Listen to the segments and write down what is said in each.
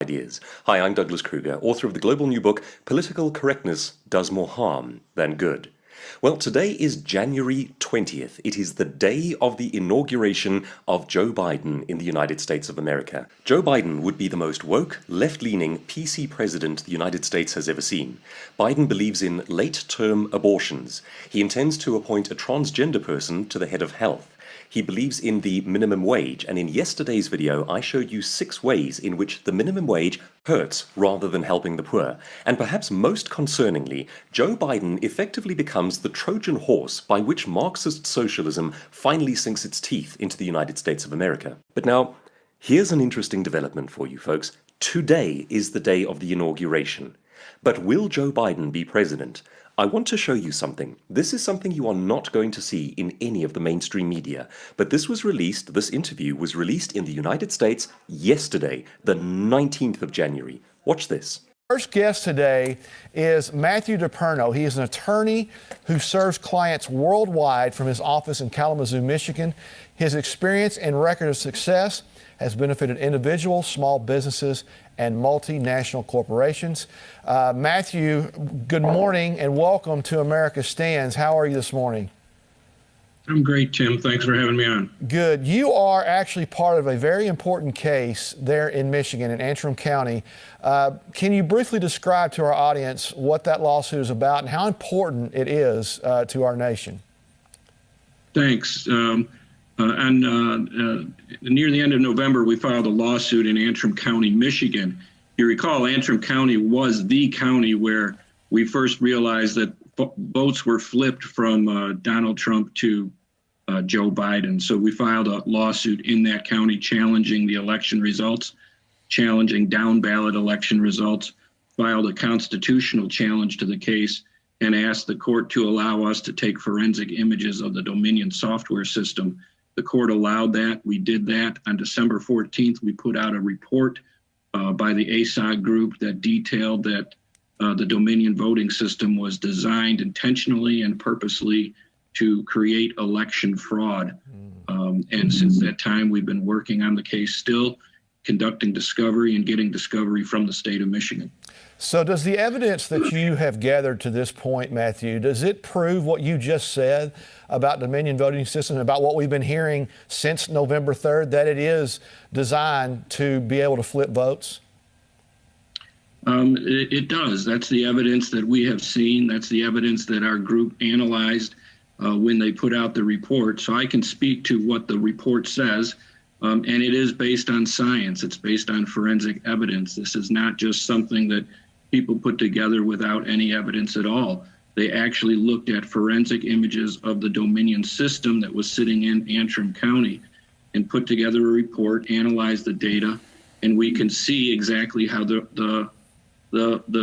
ideas. Hi, I'm Douglas Kruger, author of the global new book, Political Correctness Does More Harm Than Good. Well, today is January 20th. It is the day of the inauguration of Joe Biden in the United States of America. Joe Biden would be the most woke, left-leaning PC president the United States has ever seen. Biden believes in late-term abortions. He intends to appoint a transgender person to the head of health. He believes in the minimum wage, and in yesterday's video I showed you 6 ways in which the minimum wage hurts rather than helping the poor. And perhaps most concerningly, Joe Biden effectively becomes the Trojan horse by which Marxist socialism finally sinks its teeth into the United States of America. But now, here's an interesting development for you folks. Today is the day of the inauguration. But will Joe Biden be president? I want to show you something. This is something you are not going to see in any of the mainstream media, but this interview was released in the United States yesterday, the 19th of January. Watch this. First guest today is Matthew DePerno. He is an attorney who serves clients worldwide from his office in Kalamazoo, Michigan. His experience and record of success has benefited individuals, small businesses, and multinational corporations. Matthew, good morning and welcome to America Stands. How are you this morning? I'm great, Tim. Thanks for having me on. Good. You are actually part of a very important case there in Michigan, in Antrim County. Can you briefly describe to our audience what that lawsuit is about and how important it is to our nation? Thanks. Near the end of November, we filed a lawsuit in Antrim County, Michigan. You recall, Antrim County was the county where we first realized that votes were flipped from Donald Trump to Joe Biden. So we filed a lawsuit in that county challenging the election results, challenging down ballot election results, filed a constitutional challenge to the case, and asked the court to allow us to take forensic images of the Dominion software system. The court allowed that. We did that. On December 14th, we put out a report by the ASOG group that detailed that the Dominion voting system was designed intentionally and purposely to create election fraud. And since that time, we've been working on the case still, conducting discovery and getting discovery from the state of Michigan. So does the evidence that you have gathered to this point, Matthew, does it prove what you just said about Dominion voting system, about what we've been hearing since November 3rd, that it is designed to be able to flip votes? It does. That's the evidence that we have seen. That's the evidence that our group analyzed when they put out the report. So I can speak to what the report says. And it is based on science. It's based on forensic evidence. This is not just something that people put together without any evidence at all. They actually looked at forensic images of the Dominion system that was sitting in Antrim County and put together a report, analyzed the data, and we can see exactly how the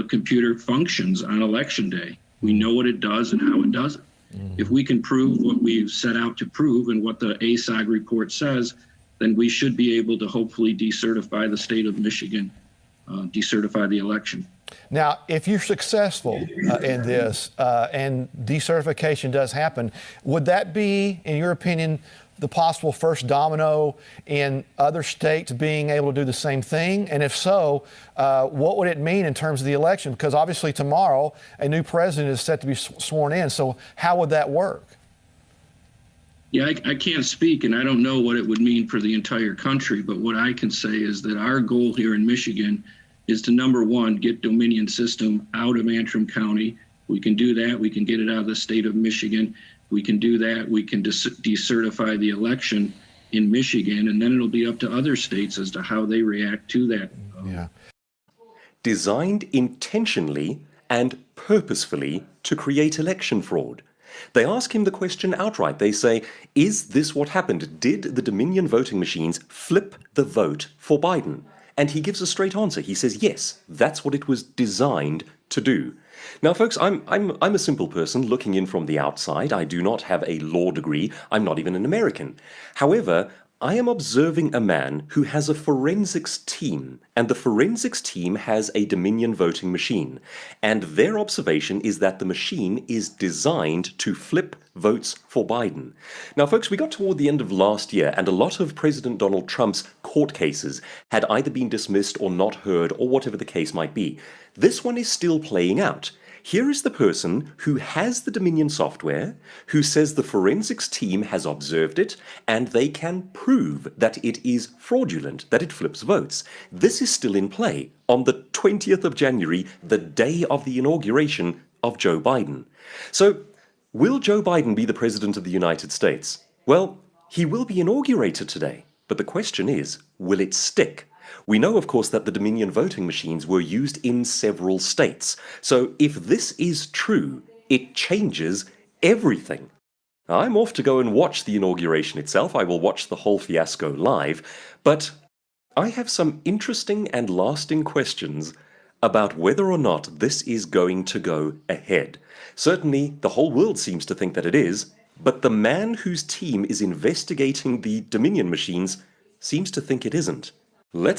computer functions on election day. We know what it does and how it does it. If we can prove what we've set out to prove and what the ASOG report says, then we should be able to hopefully decertify the state of Michigan, decertify the election. Now, if you're successful in this and decertification does happen, would that be, in your opinion, the possible first domino in other states being able to do the same thing? And if so, what would it mean in terms of the election? Because obviously tomorrow a new president is set to be sworn in. So how would that work? Yeah, I can't speak, and I don't know what it would mean for the entire country, but what I can say is that our goal here in Michigan is to, number one, get Dominion system out of Antrim County. We can do that. We can get it out of the state of Michigan. We can do that. We can decertify the election in Michigan, and then it'll be up to other states as to how they react to that. Yeah. Designed intentionally and purposefully to create election fraud. They ask him the question outright. They say, is this what happened? Did the Dominion voting machines flip the vote for Biden? And he gives a straight answer. He says, yes, that's what it was designed to do. Now, folks, I'm a simple person looking in from the outside. I do not have a law degree. I'm not even an American. However, I am observing a man who has a forensics team, and the forensics team has a Dominion voting machine, and their observation is that the machine is designed to flip votes for Biden. Now, folks, we got toward the end of last year, and a lot of President Donald Trump's court cases had either been dismissed or not heard, or whatever the case might be. This one is still playing out. Here is the person who has the Dominion software, who says the forensics team has observed it, and they can prove that it is fraudulent, that it flips votes. This is still in play on the 20th of January, the day of the inauguration of Joe Biden. So, will Joe Biden be the President of the United States? Well, he will be inaugurated today, but the question is, will it stick? We know, of course, that the Dominion voting machines were used in several states. So if this is true, it changes everything. I'm off to go and watch the inauguration itself. I will watch the whole fiasco live. But I have some interesting and lasting questions about whether or not this is going to go ahead. Certainly, the whole world seems to think that it is, but the man whose team is investigating the Dominion machines seems to think it isn't. Let's